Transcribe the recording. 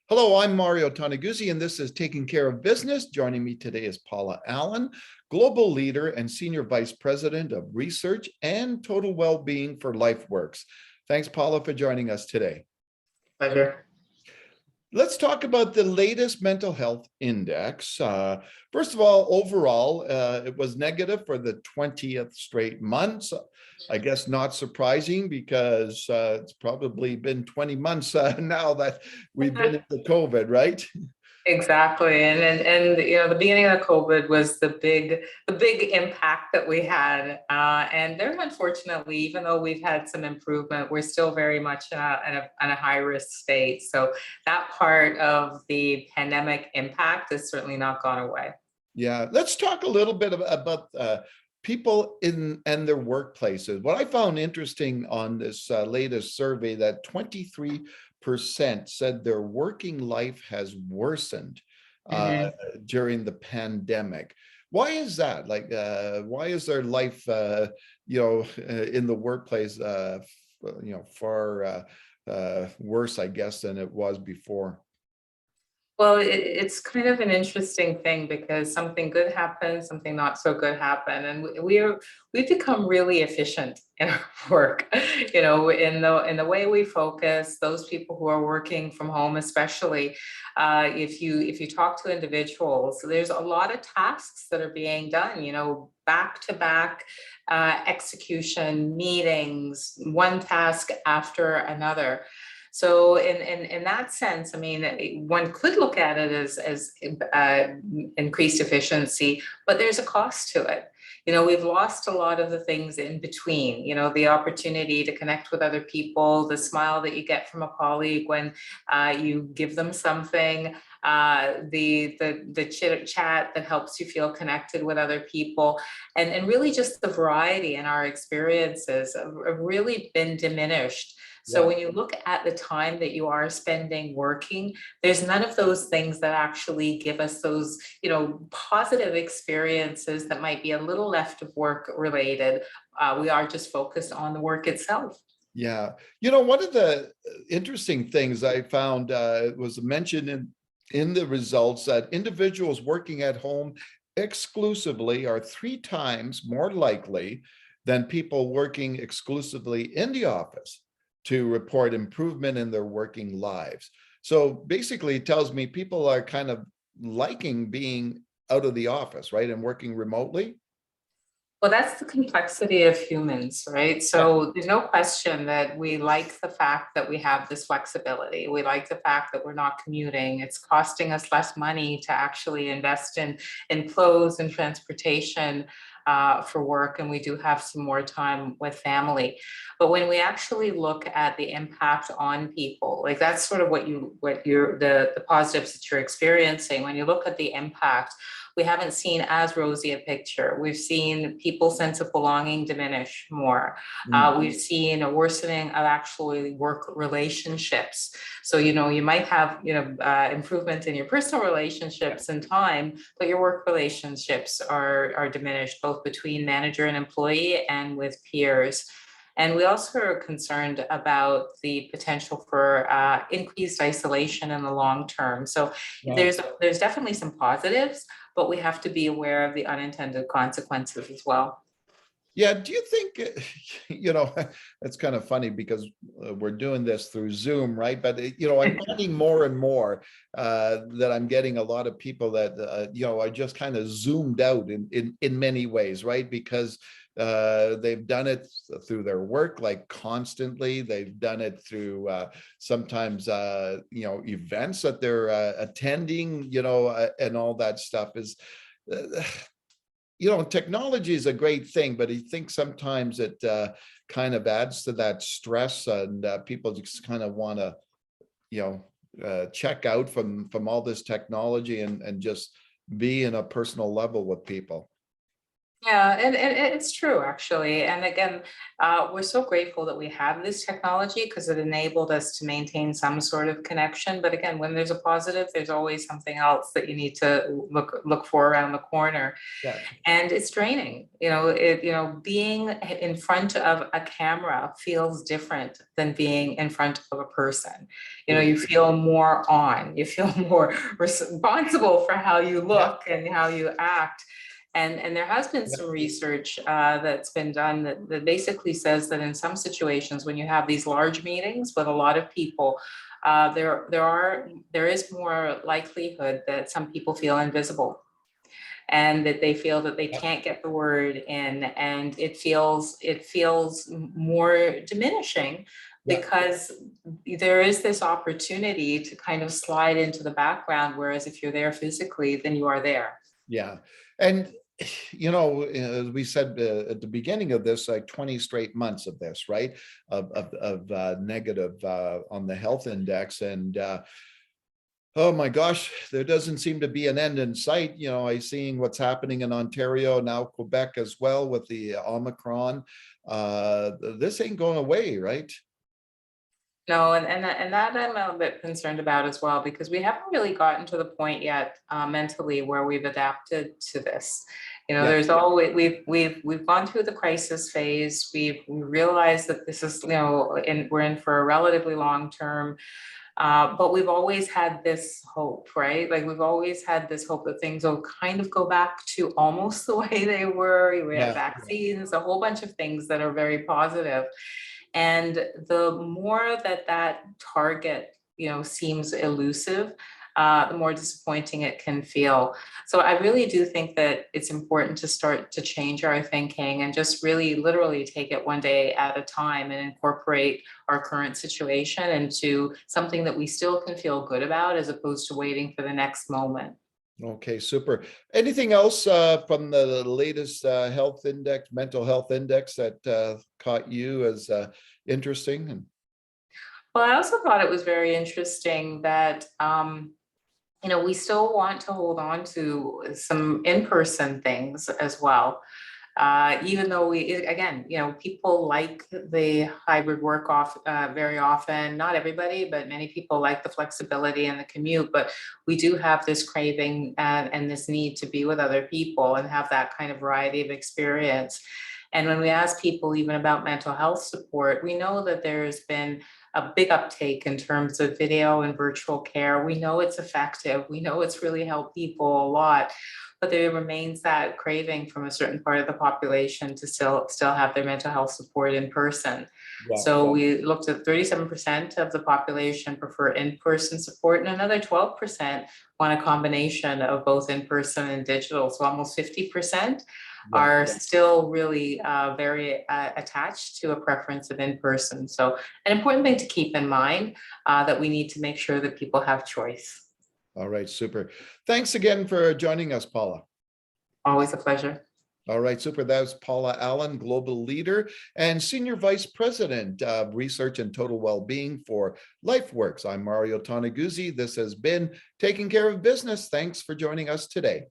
Hello, I'm Mario Toneguzzi, and this is Taking Care of Business. Joining me today is Paula Allen, Global Leader and Senior Vice President of Research and Total Wellbeing for LifeWorks. Thanks, Paula, for joining us today. Pleasure. Let's talk about the latest mental health index. First of all, overall, it was negative for the 20th straight month. I guess not surprising because it's probably been 20 months now that we've been into COVID, right? Exactly. And the beginning of COVID was the big impact that we had. And there, unfortunately, even though we've had some improvement, we're still very much in a high risk state. So that part of the pandemic impact has certainly not gone away. Yeah, let's talk a little bit about people and their workplaces. What I found interesting on this latest survey, that 23% said their working life has worsened during the pandemic. Why is that? Like, why is their life, in the workplace, far worse, I guess, than it was before? Well, it's kind of an interesting thing because something good happens, something not so good happen, and we've become really efficient in our work. In the way we focus. Those people who are working from home, especially, if you talk to individuals, there's a lot of tasks that are being done. Back to back execution meetings, one task after another. So in that sense, I mean, one could look at it as increased efficiency, but there's a cost to it. We've lost a lot of the things in between, the opportunity to connect with other people, the smile that you get from a colleague when you give them something, the chit chat that helps you feel connected with other people, and really just the variety in our experiences have really been diminished. So when you look at the time that you are spending working, there's none of those things that actually give us those, positive experiences that might be a little left of work related. We are just focused on the work itself. Yeah. One of the interesting things I found was mentioned in the results that individuals working at home exclusively are 3 times more likely than people working exclusively in the office to report improvement in their working lives. So basically it tells me people are kind of liking being out of the office, right? And working remotely. Well, that's the complexity of humans, right? So there's no question that we like the fact that we have this flexibility. We like the fact that we're not commuting. It's costing us less money to actually invest in clothes and transportation for work, and we do have some more time with family. But when we actually look at the impact on people, like that's sort of the positives that you're experiencing. When you look at the impact, we haven't seen as rosy a picture. We've seen people's sense of belonging diminish more. We've seen a worsening of actually work relationships. So, you might have, improvement in your personal relationships and time, but your work relationships are diminished, both between manager and employee and with peers. And we also are concerned about the potential for increased isolation in the long term. So there's definitely some positives, but we have to be aware of the unintended consequences as well. Yeah, do you think, it's kind of funny because we're doing this through Zoom, right? But, I'm finding more and more that I'm getting a lot of people that, are just kind of zoomed out in many ways, right? Because they've done it through their work, like constantly. They've done it through sometimes, events that they're attending, and all that stuff is, technology is a great thing, but I think sometimes it kind of adds to that stress, and people just kind of want to, check out from all this technology and just be in a personal level with people. Yeah, and it's true, actually. And again, we're so grateful that we have this technology because it enabled us to maintain some sort of connection. But again, when there's a positive, there's always something else that you need to look for around the corner. Yeah. And it's draining. Being in front of a camera feels different than being in front of a person. You feel more on, you feel more responsible for how you look and how you act. And there has been some research that's been done that basically says that in some situations, when you have these large meetings with a lot of people, there is more likelihood that some people feel invisible, and that they feel that they can't get the word in, and it feels more diminishing because there is this opportunity to kind of slide into the background, whereas if you're there physically, then you are there. Yeah. And as we said at the beginning of this, like 20 straight months of this, right? Of negative on the health index. And oh my gosh, there doesn't seem to be an end in sight. I seeing what's happening in Ontario, now Quebec as well with the Omicron. This ain't going away, right? No, and that I'm a bit concerned about as well, because we haven't really gotten to the point yet mentally where we've adapted to this. There's always we've gone through the crisis phase. We realized that this is we're in for a relatively long term. But we've always had this hope, right? Like we've always had this hope that things will kind of go back to almost the way they were. We have vaccines, a whole bunch of things that are very positive. And the more that target, seems elusive, the more disappointing it can feel. So I really do think that it's important to start to change our thinking and just really literally take it one day at a time and incorporate our current situation into something that we still can feel good about, as opposed to waiting for the next moment. Okay, super. Anything else from the latest health index, mental health index that caught you as interesting? Well, I also thought it was very interesting that we still want to hold on to some in-person things as well. Even though people like the hybrid work off very often, not everybody, but many people like the flexibility and the commute, but we do have this craving and this need to be with other people and have that kind of variety of experience. And when we ask people even about mental health support, we know that there's been a big uptake in terms of video and virtual care. We know it's effective. We know it's really helped people a lot, but there remains that craving from a certain part of the population to still have their mental health support in person. So we looked at 37% of the population prefer in-person support, and another 12% want a combination of both in-person and digital. So almost 50% are still really very attached to a preference of in-person. So an important thing to keep in mind, that we need to make sure that people have choice. All right, super. Thanks again for joining us, Paula. Always a pleasure. All right, super. That was Paula Allen, Global Leader and Senior Vice President of Research and Total Wellbeing for LifeWorks. I'm Mario Toneguzzi. This has been Taking Care of Business. Thanks for joining us today.